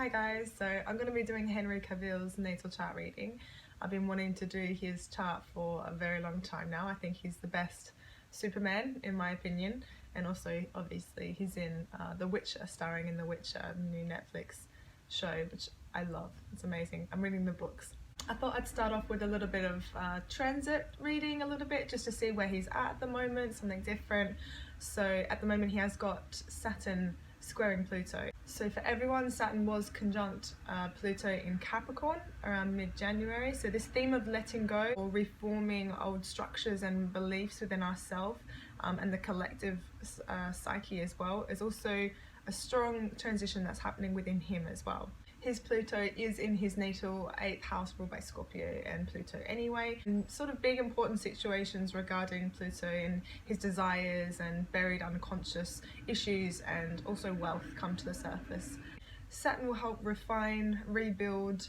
Hi guys, so I'm going to be doing Henry Cavill's natal chart reading. I've been wanting to do his chart for a very long time now. I think he's the best Superman in my opinion, and also obviously he's in The Witcher, starring in The Witcher, new Netflix show, which I love. It's amazing. I'm reading the books. I thought I'd start off with a little bit of transit reading a little bit, just to see where he's at the moment, something different. So at the moment he has got Saturn squaring Pluto. So for everyone, Saturn was conjunct Pluto in Capricorn around mid-January. So this theme of letting go or reforming old structures and beliefs within ourselves and the collective psyche as well is also a strong transition that's happening within him as well. His Pluto is in his natal 8th house ruled by Scorpio and Pluto anyway. And sort of big important situations regarding Pluto and his desires and buried unconscious issues and also wealth come to the surface. Saturn will help refine, rebuild,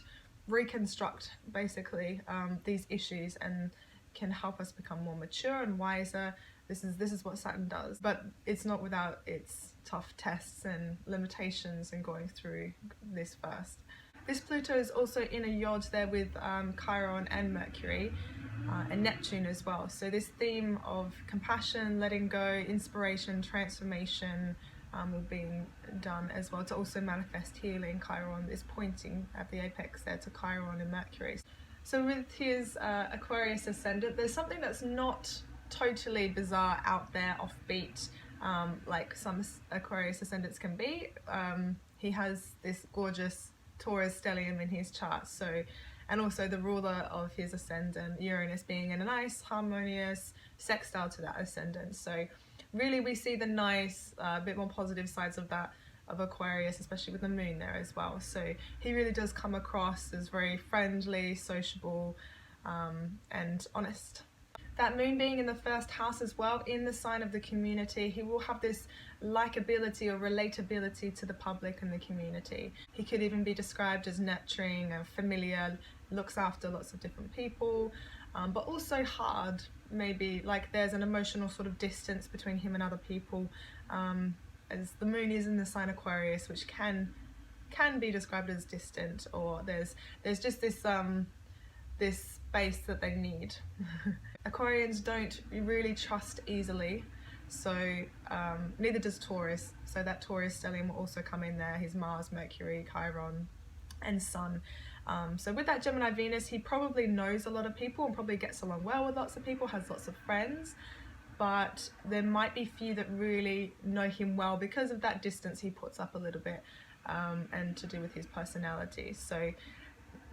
reconstruct basically these issues and can help us become more mature and wiser. This is what Saturn does, but it's not without its tough tests and limitations and going through this first. This Pluto is also in a yod there with Chiron and Mercury and Neptune as well. So this theme of compassion, letting go, inspiration, transformation will be done as well to also manifest healing. Chiron is pointing at the apex there to Chiron and Mercury. So with his Aquarius ascendant, there's something that's not totally bizarre, out there, offbeat, like some Aquarius ascendants can be. He has this gorgeous Taurus stellium in his chart, so, and also the ruler of his ascendant, Uranus, being in a nice harmonious sextile to that ascendant. So really we see the nice, bit more positive sides of that, of Aquarius, especially with the moon there as well. So he really does come across as very friendly, sociable, and honest. That moon being in the first house as well, in the sign of the community, he will have this likability or relatability to the public and the community. He could even be described as nurturing and familiar, looks after lots of different people, but also hard, maybe, like there's an emotional sort of distance between him and other people, as the moon is in the sign Aquarius, which can be described as distant, or there's just this this space that they need. Aquarians don't really trust easily, so neither does Taurus. So that Taurus stellium will also come in there, his Mars, Mercury, Chiron and Sun. So with that Gemini Venus, he probably knows a lot of people and probably gets along well with lots of people, has lots of friends, but there might be few that really know him well because of that distance he puts up a little bit, and to do with his personality. So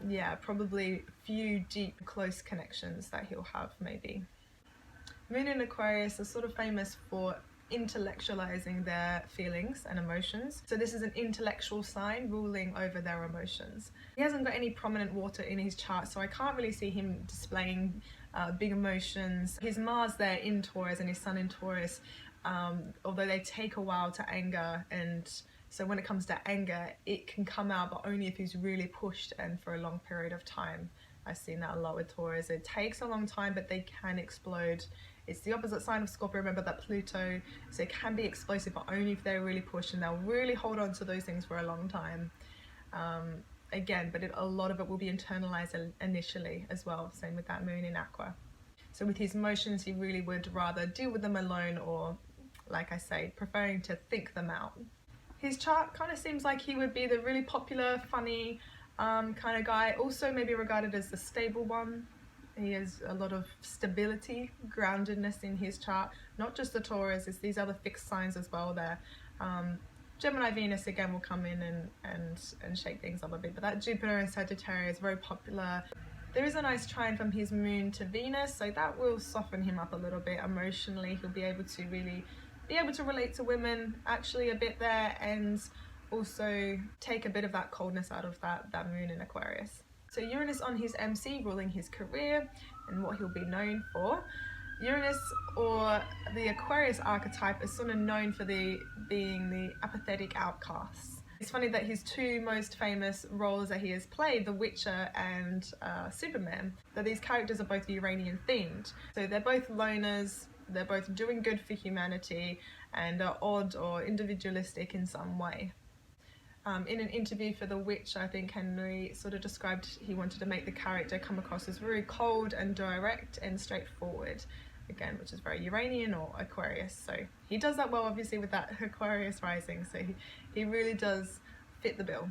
yeah, probably few deep, close connections that he'll have maybe. Moon in Aquarius is sort of famous for intellectualizing their feelings and emotions. So this is an intellectual sign ruling over their emotions. He hasn't got any prominent water in his chart, so I can't really see him displaying big emotions. His Mars there in Taurus and his Sun in Taurus, although they take a while to anger, and so when it comes to anger, it can come out, but only if he's really pushed and for a long period of time. I've seen that a lot with Taurus. It takes a long time, but they can explode. It's the opposite sign of Scorpio, remember, that Pluto, so it can be explosive, but only if they're really pushed, and they'll really hold on to those things for a long time. Again, but a lot of it will be internalized initially as well, same with that moon in Aqua. So with his emotions, he really would rather deal with them alone, or, like I say, preferring to think them out. His chart kind of seems like he would be the really popular, funny kind of guy, also maybe regarded as the stable one. He has a lot of stability, groundedness in his chart, not just the Taurus, it's these other fixed signs as well there. Gemini Venus again will come in and shake things up a bit, but that Jupiter and Sagittarius is very popular. There is a nice trine from his moon to Venus, so that will soften him up a little bit emotionally. He'll be able to really relate to women actually a bit there, and also take a bit of that coldness out of that moon in Aquarius. So Uranus on his MC, ruling his career and what he'll be known for. Uranus, or the Aquarius archetype, is sort of known for being the apathetic outcast. It's funny that his two most famous roles that he has played, The Witcher and Superman, that these characters are both Uranian themed. So they're both loners, they're both doing good for humanity, and are odd or individualistic in some way. In an interview for The Witch, I think Henry sort of described he wanted to make the character come across as very cold and direct and straightforward, again, which is very Uranian or Aquarius. So he does that well, obviously, with that Aquarius rising, so he really does fit the bill.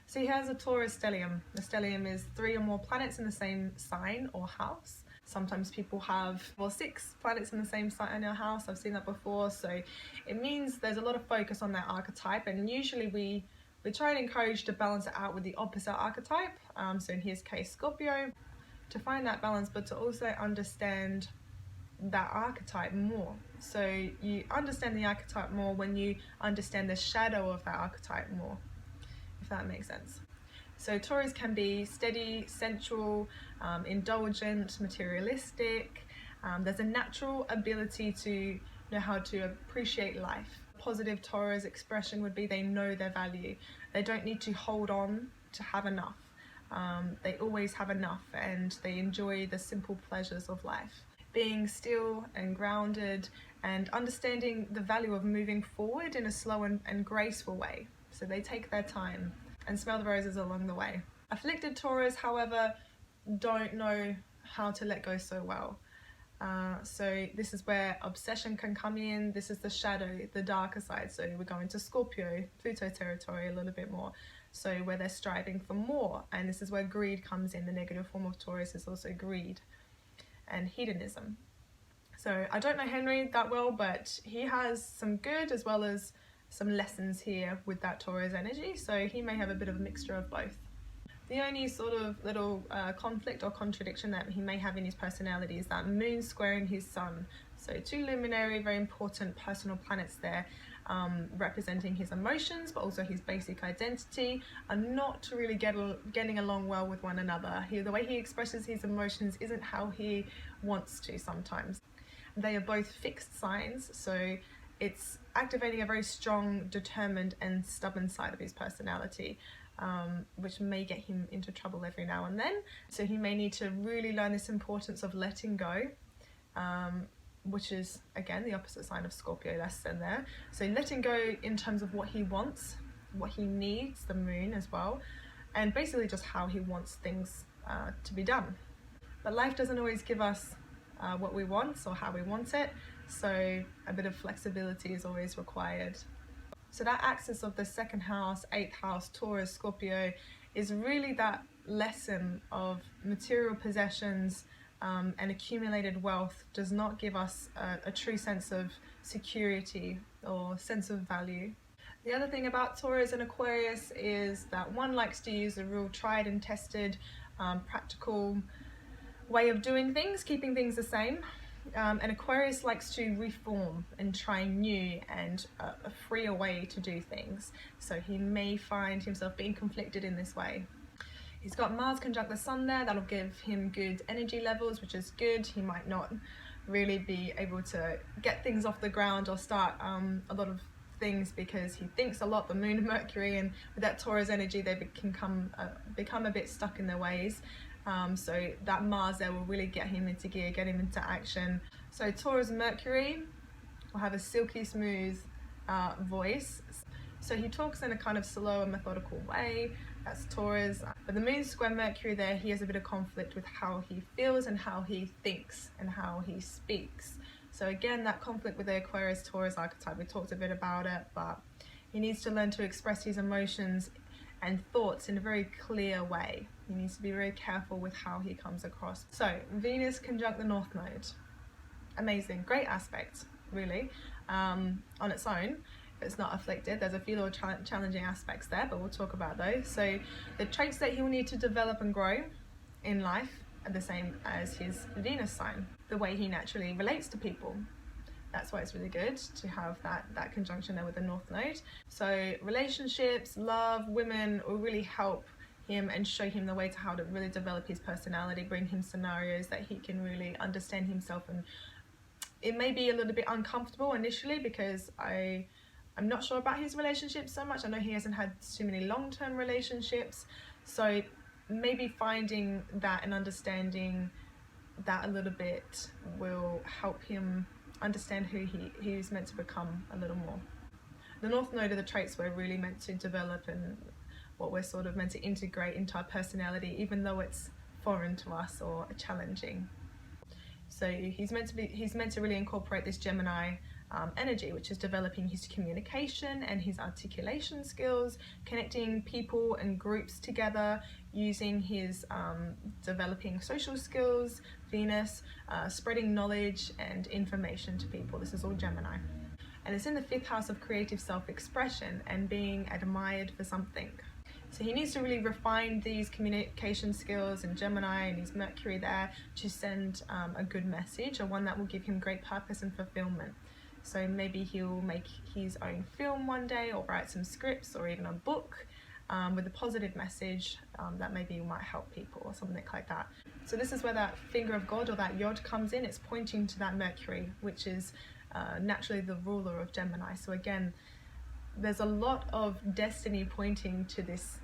So he has a Taurus stellium. The stellium is 3 or more planets in the same sign or house. Sometimes people have, well, 6 planets in the same sign in a house. I've seen that before. So it means there's a lot of focus on that archetype, and usually we try and encourage to balance it out with the opposite archetype. So in his case, Scorpio, to find that balance, but to also understand that archetype more. So you understand the archetype more when you understand the shadow of that archetype more, if that makes sense. So Taurus can be steady, sensual, indulgent, materialistic. There's a natural ability to know how to appreciate life. Positive Taurus expression would be they know their value. They don't need to hold on to have enough. They always have enough, and they enjoy the simple pleasures of life. Being still and grounded and understanding the value of moving forward in a slow and graceful way. So they take their time and smell the roses along the way. Afflicted Taurus, however, don't know how to let go so well. So this is where obsession can come in. This is the shadow, the darker side. So we're going to Scorpio, Pluto territory a little bit more. So where they're striving for more. And this is where greed comes in. The negative form of Taurus is also greed and hedonism. So I don't know Henry that well, but he has some good as well as some lessons here with that Taurus energy. So he may have a bit of a mixture of both. The only sort of little conflict or contradiction that he may have in his personality is that moon squaring his sun. So 2 luminary, very important personal planets there, representing his emotions, but also his basic identity, are not really getting along well with one another. The way he expresses his emotions isn't how he wants to sometimes. They are both fixed signs, so it's activating a very strong, determined and stubborn side of his personality. Which may get him into trouble every now and then. So he may need to really learn this importance of letting go, which is, again, the opposite sign of Scorpio, lesson there. So letting go in terms of what he wants, what he needs, the moon as well, and basically just how he wants things to be done. But life doesn't always give us what we want or how we want it, so a bit of flexibility is always required. So that axis of the 2nd house, 8th house, Taurus, Scorpio, is really that lesson of material possessions and accumulated wealth does not give us a true sense of security or sense of value. The other thing about Taurus and Aquarius is that one likes to use a real tried and tested, practical way of doing things, keeping things the same. And Aquarius likes to reform and try new and a freer way to do things. So he may find himself being conflicted in this way. He's got Mars conjunct the Sun there. That'll give him good energy levels, which is good. He might not really be able to get things off the ground or start a lot of things because he thinks a lot, the Moon and Mercury, and with that Taurus energy they can become a bit stuck in their ways. So that Mars there will really get him into gear, get him into action. So Taurus Mercury will have a silky smooth voice. So he talks in a kind of slow and methodical way. That's Taurus. But the Moon square Mercury there, he has a bit of conflict with how he feels and how he thinks and how he speaks. So again, that conflict with the Aquarius Taurus archetype, we talked a bit about it, but he needs to learn to express his emotions and thoughts in a very clear way. He needs to be very careful with how he comes across. So Venus conjunct the North Node. Amazing, great aspect, really, on its own. If it's not afflicted, there's a few little challenging aspects there, but we'll talk about those. So the traits that he'll need to develop and grow in life are the same as his Venus sign. The way he naturally relates to people. That's why it's really good to have that conjunction there with the North Node. So relationships, love, women will really help him and show him the way to how to really develop his personality, bring him scenarios that he can really understand himself. And it may be a little bit uncomfortable initially because I'm not sure about his relationships so much. I know he hasn't had too many long-term relationships. So maybe finding that and understanding that a little bit will help him understand who he's meant to become a little more. The North Node are the traits we're really meant to develop and what we're sort of meant to integrate into our personality, even though it's foreign to us or challenging. So he's meant to really incorporate this Gemini energy, which is developing his communication and his articulation skills, connecting people and groups together, using his developing social skills, Venus, spreading knowledge and information to people. This is all Gemini. And it's in the 5th house of creative self-expression and being admired for something. So he needs to really refine these communication skills in Gemini and his Mercury there to send a good message, or one that will give him great purpose and fulfillment. So maybe he'll make his own film one day, or write some scripts, or even a book with a positive message that maybe might help people or something like that. So this is where that finger of God or that Yod comes in. It's pointing to that Mercury, which is naturally the ruler of Gemini. So again, there's a lot of destiny pointing to this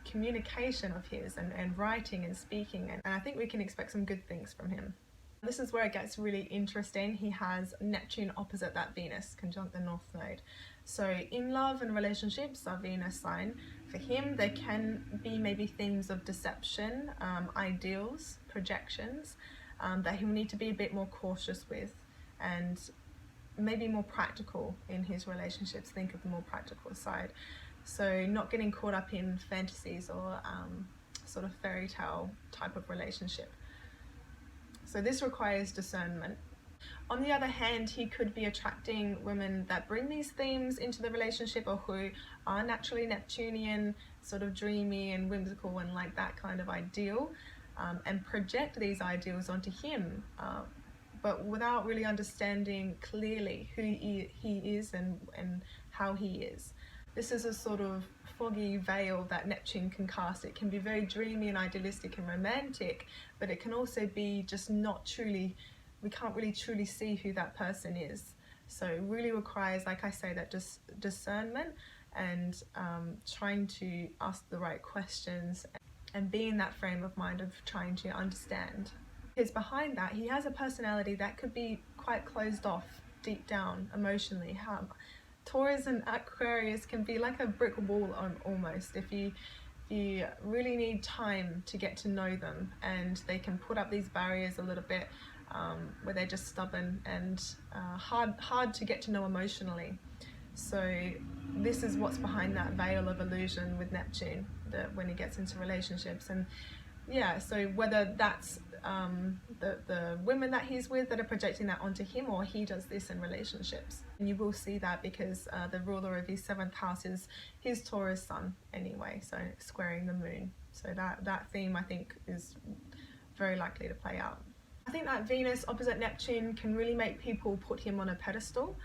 communication of his and writing and speaking, and I think we can expect some good things from him. This is where it gets really interesting. He has Neptune opposite that Venus, conjunct the North Node. So in love and relationships, our Venus sign, for him there can be maybe themes of deception, ideals, projections, that he'll need to be a bit more cautious with, and maybe more practical in his relationships. Think of the more practical side. So not getting caught up in fantasies or sort of fairy tale type of relationship. So this requires discernment. On the other hand, he could be attracting women that bring these themes into the relationship, or who are naturally Neptunian, sort of dreamy and whimsical and like that kind of ideal, and project these ideals onto him, but without really understanding clearly who he is and how he is. This is a sort of foggy veil that Neptune can cast. It can be very dreamy and idealistic and romantic, but it can also be just not truly, we can't really truly see who that person is. So it really requires, like I say, that discernment and trying to ask the right questions and be in that frame of mind of trying to understand. Because behind that, he has a personality that could be quite closed off deep down emotionally. Taurus and Aquarius can be like a brick wall almost. If you really need time to get to know them, and they can put up these barriers a little bit where they're just stubborn and hard to get to know emotionally. So this is what's behind that veil of illusion with Neptune, that when he gets into relationships. And yeah, so whether that's the women that he's with that are projecting that onto him, or he does this in relationships. And you will see that because the ruler of his 7th house is his Taurus sun anyway, so squaring the moon. So that theme, I think, is very likely to play out. I think that Venus opposite Neptune can really make people put him on a pedestal.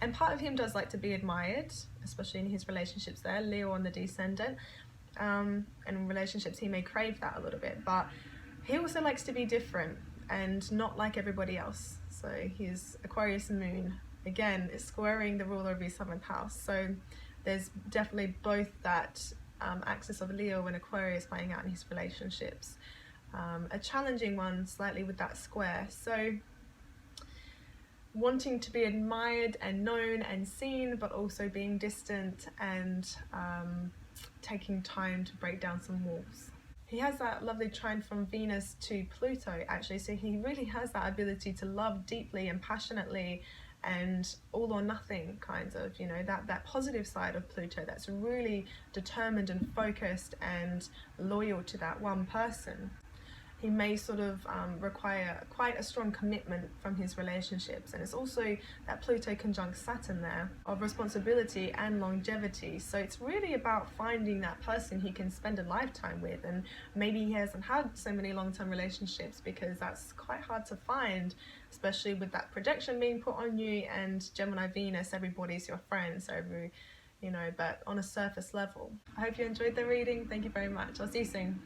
And part of him does like to be admired, especially in his relationships there, Leo on the descendant. And in relationships he may crave that a little bit, but he also likes to be different and not like everybody else. So his Aquarius moon, again, is squaring the ruler of his 7th house. So there's definitely both that axis of Leo and Aquarius playing out in his relationships. A challenging one slightly with that square. So wanting to be admired and known and seen, but also being distant and taking time to break down some walls. He has that lovely trine from Venus to Pluto, actually, so he really has that ability to love deeply and passionately, and all or nothing kinds of, that positive side of Pluto that's really determined and focused and loyal to that one person. He may sort of require quite a strong commitment from his relationships, and it's also that Pluto conjunct Saturn there of responsibility and longevity. So it's really about finding that person he can spend a lifetime with, and maybe he hasn't had so many long-term relationships because that's quite hard to find, especially with that projection being put on you, and Gemini Venus, everybody's your friend, so but on a surface level. I hope you enjoyed the reading. Thank you very much. I'll see you soon.